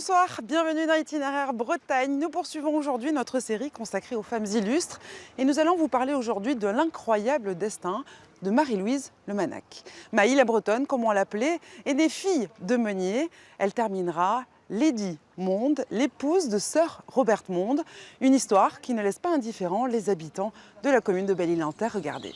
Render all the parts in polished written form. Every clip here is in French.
Bonsoir, bienvenue dans Itinéraire Bretagne. Nous poursuivons aujourd'hui notre série consacrée aux femmes illustres et nous allons vous parler aujourd'hui de l'incroyable destin de Marie-Louise Le Mannac. Maï la Bretonne, comme on l'appelait, est née fille de meunier. Elle terminera Lady Monde, l'épouse de Sir Robert Monde. Une histoire qui ne laisse pas indifférents les habitants de la commune de Belle-Île-en-Terre. Regardez.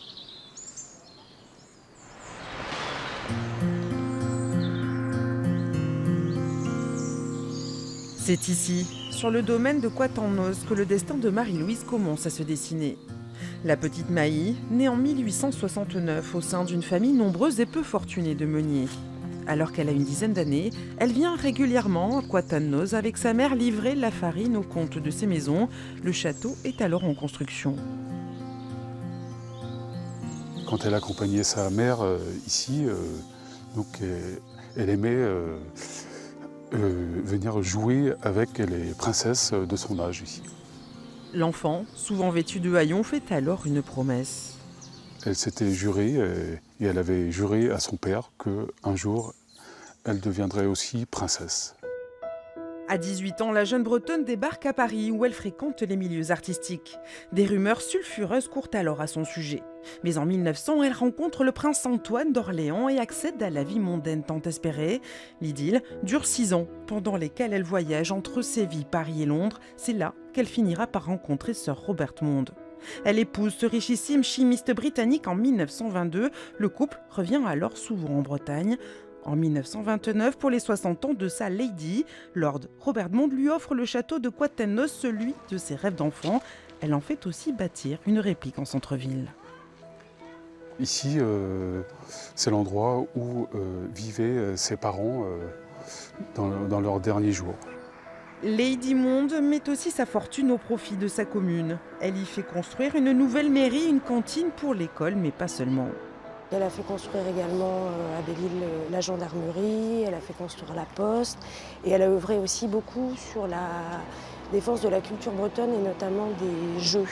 C'est ici, sur le domaine de Quatennos, que le destin de Marie-Louise commence à se dessiner. La petite Maï, née en 1869 au sein d'une famille nombreuse et peu fortunée de meuniers. Alors qu'elle a une dizaine d'années, elle vient régulièrement à Quatennos avec sa mère livrer la farine au compte de ses maisons. Le château est alors en construction. Quand elle accompagnait sa mère ici, elle aimait venir jouer avec les princesses de son âge ici. L'enfant, souvent vêtu de haillons, fait alors une promesse. Elle s'était jurée, et elle avait juré à son père qu'un jour, elle deviendrait aussi princesse. À 18 ans, la jeune Bretonne débarque à Paris où elle fréquente les milieux artistiques. Des rumeurs sulfureuses courent alors à son sujet. Mais en 1900, elle rencontre le prince Antoine d'Orléans et accède à la vie mondaine tant espérée. L'idylle dure 6 ans, pendant lesquels elle voyage entre Séville, Paris et Londres. C'est là qu'elle finira par rencontrer Sir Robert Monde. Elle épouse ce richissime chimiste britannique en 1922. Le couple revient alors souvent en Bretagne. En 1929, pour les 60 ans de sa Lady, Lord Robert Monde lui offre le château de Quatennos, celui de ses rêves d'enfant. Elle en fait aussi bâtir une réplique en centre-ville. Ici, c'est l'endroit où vivaient ses parents dans leurs derniers jours. Lady Monde met aussi sa fortune au profit de sa commune. Elle y fait construire une nouvelle mairie, une cantine pour l'école, mais pas seulement. Elle a fait construire également à Belle-Île la gendarmerie, elle a fait construire la poste et elle a œuvré aussi beaucoup sur la défense de la culture bretonne et notamment des jeux.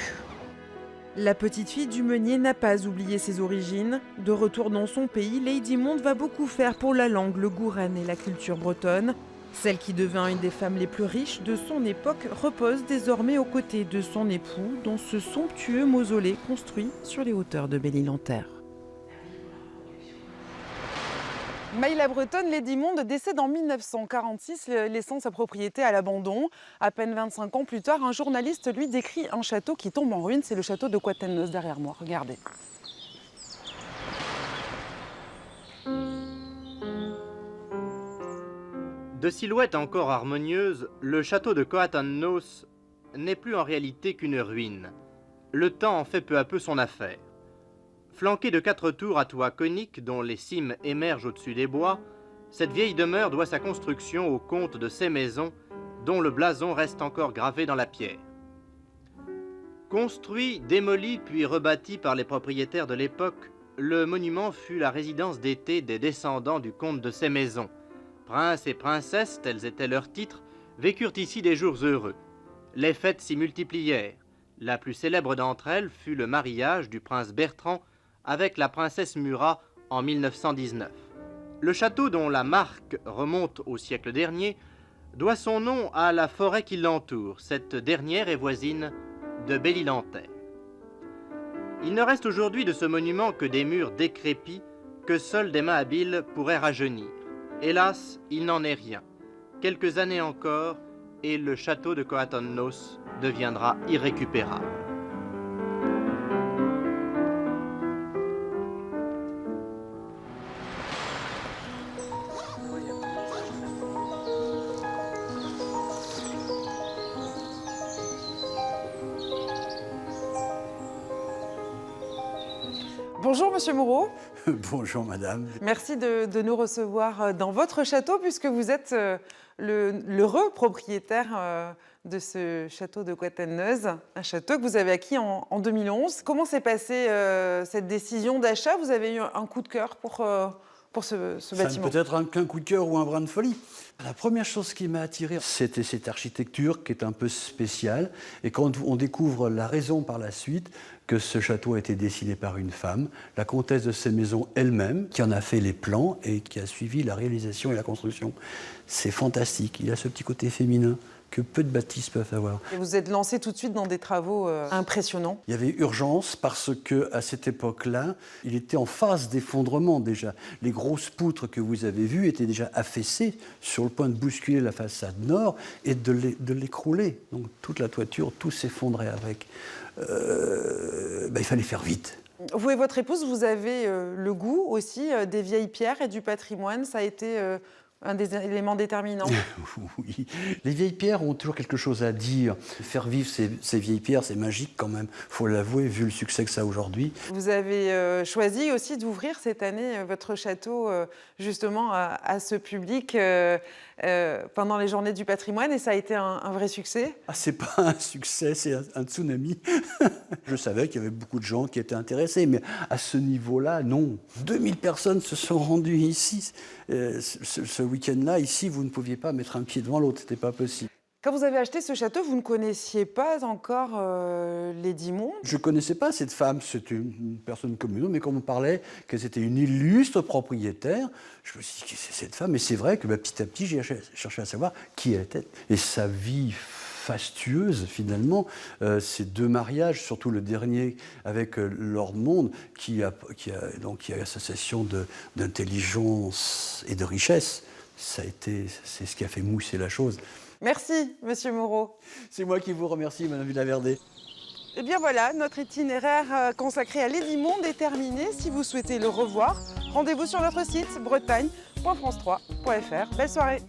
La petite fille du meunier n'a pas oublié ses origines. De retour dans son pays, Lady Monde va beaucoup faire pour la langue, le gourane et la culture bretonne. Celle qui devint une des femmes les plus riches de son époque repose désormais aux côtés de son époux dans ce somptueux mausolée construit sur les hauteurs de Belle-Île-en-Terre. Maï la Bretonne, Lady Monde décède en 1946, laissant sa propriété à l'abandon. À peine 25 ans plus tard, un journaliste lui décrit un château qui tombe en ruine. C'est le château de Quatennos derrière moi. Regardez. De silhouette encore harmonieuse, le château de Quatennos n'est plus en réalité qu'une ruine. Le temps en fait peu à peu son affaire. Flanquée de 4 tours à toit conique dont les cimes émergent au-dessus des bois, cette vieille demeure doit sa construction au comte de ces maisons dont le blason reste encore gravé dans la pierre. Construit, démoli puis rebâti par les propriétaires de l'époque, le monument fut la résidence d'été des descendants du comte de ces maisons. Princes et princesses, tels étaient leurs titres, vécurent ici des jours heureux. Les fêtes s'y multiplièrent. La plus célèbre d'entre elles fut le mariage du prince Bertrand avec la princesse Murat en 1919. Le château, dont la marque remonte au siècle dernier, doit son nom à la forêt qui l'entoure. Cette dernière est voisine de Belle-Île-en-Terre. Il ne reste aujourd'hui de ce monument que des murs décrépits que seules des mains habiles pourraient rajeunir. Hélas, il n'en est rien. Quelques années encore, et le château de Quatennos deviendra irrécupérable. Bonjour Monsieur Moreau. Bonjour madame. Merci de nous recevoir dans votre château puisque vous êtes l'heureux propriétaire de ce château de Quatennos, un château que vous avez acquis en 2011. Comment s'est passée cette décision d'achat? Vous avez eu un coup de cœur pour ce Ça bâtiment. ne peut être qu'un coup de cœur ou un brin de folie. La première chose qui m'a attiré, c'était cette architecture qui est un peu spéciale. Et quand on découvre la raison par la suite que ce château a été dessiné par une femme, la comtesse de Sémaison elle-même, qui en a fait les plans et qui a suivi la réalisation et la construction. C'est fantastique. Il a ce petit côté féminin que peu de bâtisses peuvent avoir. Et vous êtes lancé tout de suite dans des travaux impressionnants. Il y avait urgence parce que à cette époque-là, il était en phase d'effondrement déjà. Les grosses poutres que vous avez vues étaient déjà affaissées sur le point de bousculer la façade nord et de l'écrouler. Donc toute la toiture, tout s'effondrait avec. Il fallait faire vite. Vous et votre épouse, vous avez le goût aussi des vieilles pierres et du patrimoine. Ça a été un des éléments déterminants. Oui, les vieilles pierres ont toujours quelque chose à dire. Faire vivre ces vieilles pierres, c'est magique quand même, il faut l'avouer, vu le succès que ça a aujourd'hui. Vous avez choisi aussi d'ouvrir cette année votre château justement à ce public pendant les Journées du patrimoine et ça a été un vrai succès. Ah, c'est pas un succès, c'est un tsunami. Je savais qu'il y avait beaucoup de gens qui étaient intéressés, mais à ce niveau-là, non. 2000 personnes se sont rendues ici. Ce week-end-là, ici, vous ne pouviez pas mettre un pied devant l'autre, c'était pas possible. Quand vous avez acheté ce château, vous ne connaissiez pas encore Lady Monde. Je ne connaissais pas cette femme, c'était une personne comme une autre, mais quand on parlait que c'était une illustre propriétaire, je me suis dit, qui c'est cette femme? Et c'est vrai que petit à petit, j'ai cherché à savoir qui elle était. Et sa vie fastueuse, finalement, ces deux mariages, surtout le dernier avec Lord Monde, qui a association d'intelligence et de richesse, c'est ce qui a fait mousser la chose. Merci, Monsieur Moreau. C'est moi qui vous remercie, Madame Villaverde. Eh bien voilà, notre itinéraire consacré à Lady Monde est terminé. Si vous souhaitez le revoir, rendez-vous sur notre site bretagne.france3.fr. Belle soirée.